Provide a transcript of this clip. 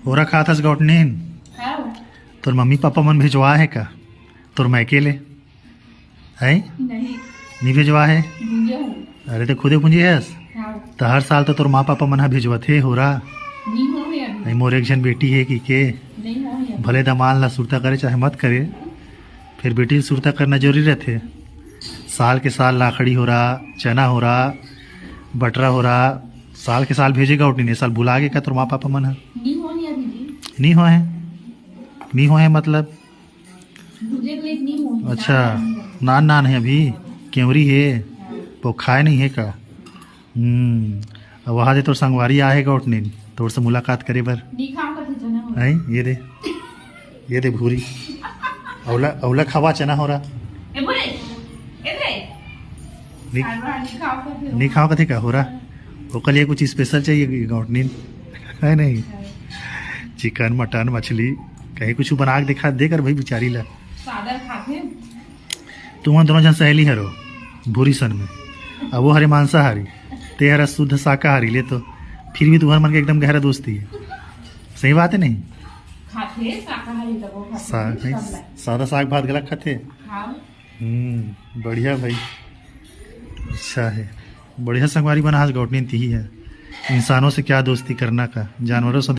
होरा खातस गौटनीन तोर mummy papa मन भेजवा है का तोर मैके ले है नहीं भेजवा है। अरे तो खुदे पूंजी है तो हर साल तो तोर माँ पापा मन भेजवथे होरा नहीं मोर एक जन बेटी है कि के भले दमाल ला सुरता करे चाहे मत करे फिर बेटी की सुरता करना जरूरी रहते। साल के साल लाखड़ी हो रहा चना हो रहा बटरा हो रहा साल के साल भेजेगा और नहीं साल बुला के क्या तोर माँ पापा मन नहीं हो है मतलब अच्छा नान नान है अभी केवरी है वो खाए नहीं है का। वहाँ दे तोर संगवारी आएगा उठने तोर से मुलाकात करे बर है ये दे भूरी औला खावा चना हो रहा नहीं खाओ कथे का हो रहा वो कल ये कुछ स्पेशल चाहिए गौटनीन है नहीं चिकन मटन मछली कहीं कुछ बना के दिखा दे कर भाई बेचारी ला तुम दोनों जन सहेली हरो भूरी सन में अब वो हरे मांसाहारी ते हरा शुद्ध शाकाहारी ले तो फिर भी तुम्हारे मन के एकदम गहरा दोस्ती है सही बात है नहीं सादा साग भात गलत खाते बढ़िया भाई अच्छा है बढ़िया संगवारी बना गौटनी थी है इंसानों से क्या दोस्ती करना का जानवरों से